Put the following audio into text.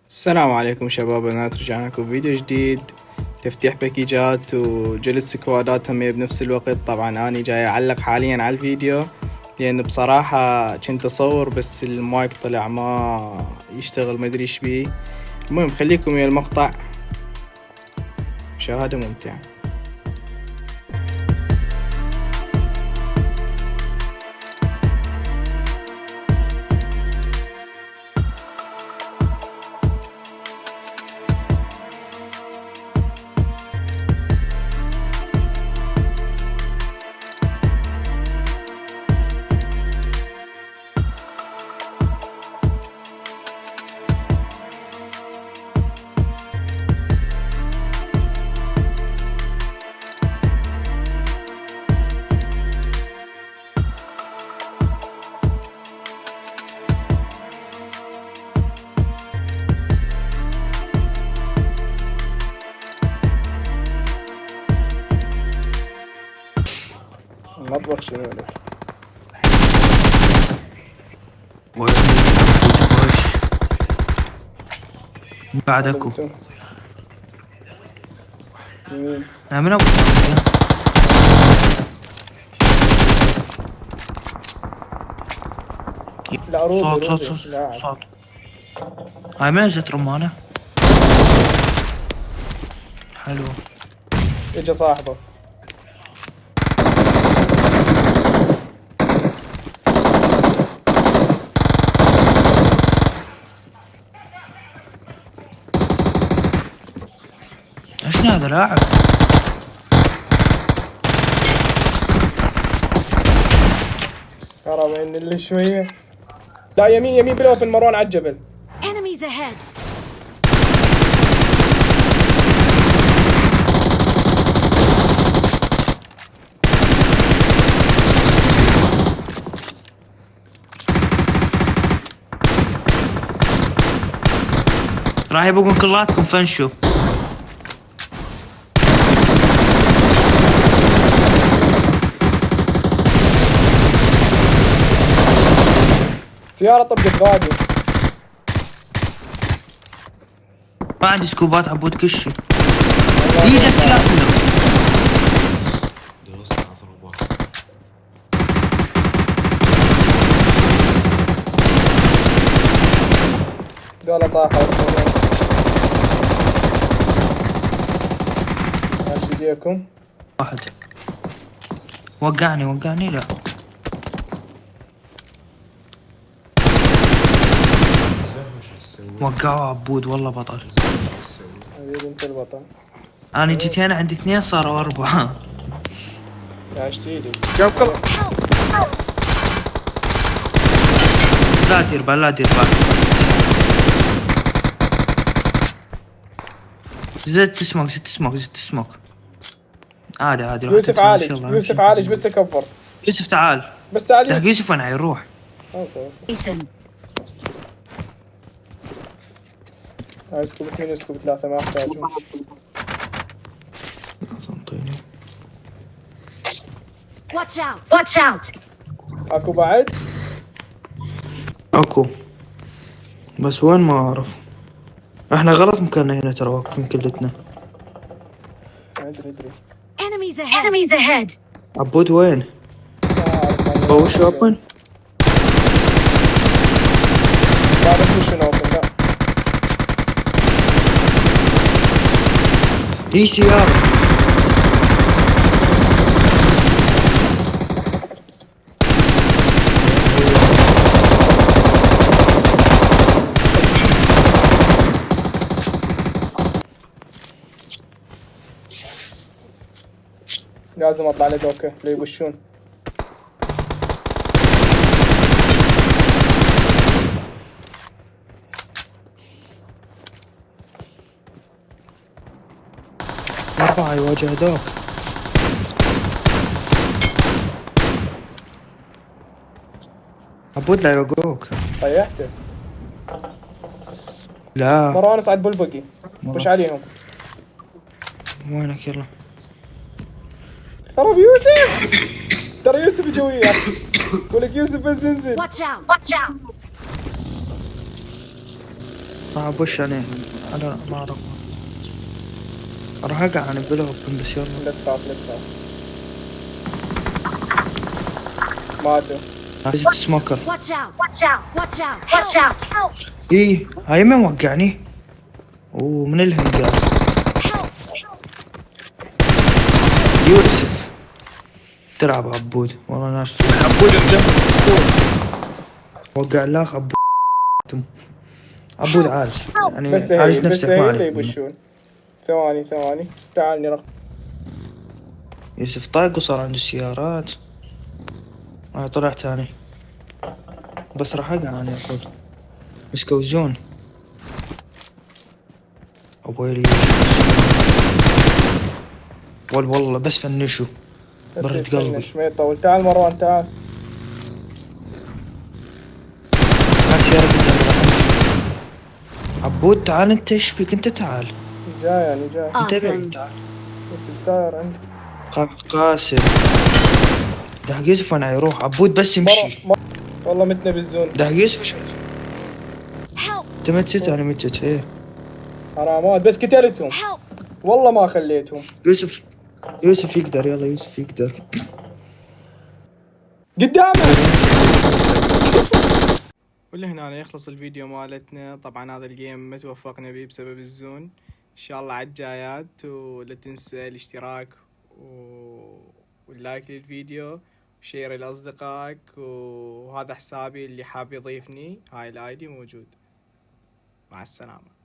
السلام عليكم شباب وبنات، رجعنا لكم فيديو جديد تفتيح باكيجات وجلس سكوادات هم بنفس الوقت. طبعا اني جاي اعلق حاليا على الفيديو لان بصراحة كنت اصور بس المايك طلع ما يشتغل، ما ادري ايش بيه. المهم خليكم ويا المقطع، مشاهدة ممتعة. المطبخ شنو له؟ بعد اكو يمين من اول لا روبي صوت روبي صوت لا. صوت هاي من اجت رمانة حلو. اجا صاحبه ايش هذا لاعب؟ هرب من اللي شوية. لا يمين يمين بالاوبن، مروان على الجبل. Enemies ahead! راح يبقون كلاتكم فنشو. سيارة طبقت غادي. ما عندي سكوبات عبود كشي. يجي السيارة منه. دولة طاحوا. ماشي ايديكم. واحد وقعني لا وقعوا عبود والله بطل. حبيبي انت البطل. انا جيت هنا عندي 2 صاروا 4. عشت ايدي. لا دير بال زدت سموك عادي روح يوسف تدخل إن شاء الله. يوسف عالج بس كفر. يوسف تعال. بس تعال يوسف يوسف. وين حيروح؟ Ethan. هاي سكوب 2 وسكوب 3 ما احتاجهم. Watch out! Watch out! اكو بعد؟ اكو بس وين ما اعرف. احنا غلط مكاننا هنا ترى، واقفين كلتنا. ادري Enemies ahead! Enemies ahead! عبود وين؟ ما وش اوبن؟ بعرف شنو اوبن. لا دي سيارة. لازم اطلع لدوكه لا يبشون. اربعة يواجه ذاك. عبود لا يوقعوك. طيحته. لا مروان اصعد بالبقي. وش عليهم؟ وينك يلا. خرب يوسف. ترى يوسف يجي وياك. ولك يوسف بس ننزل. Watch out! Watch out! راح ابوش يعني انا ما اعرف، راح اقع انا بالاوبن بس يلا. لا تخاف لا تخاف. ماتوا. عايز سموكر. Watch out! Watch out! Watch out! Watch out! Help! ايه هاي من وقعني. اوه من الهند قال. Help! يوسف تلعب عبود والله ناس عبود وقع الاخ عبود. عبود عارف يعني بس عارف هي نفسك اللي ما عليك. يبشون. ثواني تعال نرق. يوسف طايق وصار عنده سيارات. طلع تاني بس راح اقع انا اقول مسكوا زون ابويلي والله بس فنشوا بس برد قلبي. يفنش ما يطول. تعال مروان تعال. هات سيارة عبود تعال انت ايش بك انت تعال جاي جاي. انت بعيد Awesome. تعال. بس الداير عندي. قاسم ده يوسف انا يروح عبود بس يمشي. والله متنا بالزون. ده يوسف شو Help! انت متت انا متت ايه. حرامات بس قتلتهم. Help! والله ما خليتهم. يوسف يقدر يلا يوسف يقدر. قدامك. ولهنا يخلص الفيديو مالتنا. طبعا هذا الجيم ما توفقنا به بسبب الزون. ان شاء الله على الجايات، ولا تنسى الاشتراك واللايك للفيديو وشير لاصدقائك. وهذا حسابي اللي حاب يضيفني، هاي الايدي موجود. مع السلامة.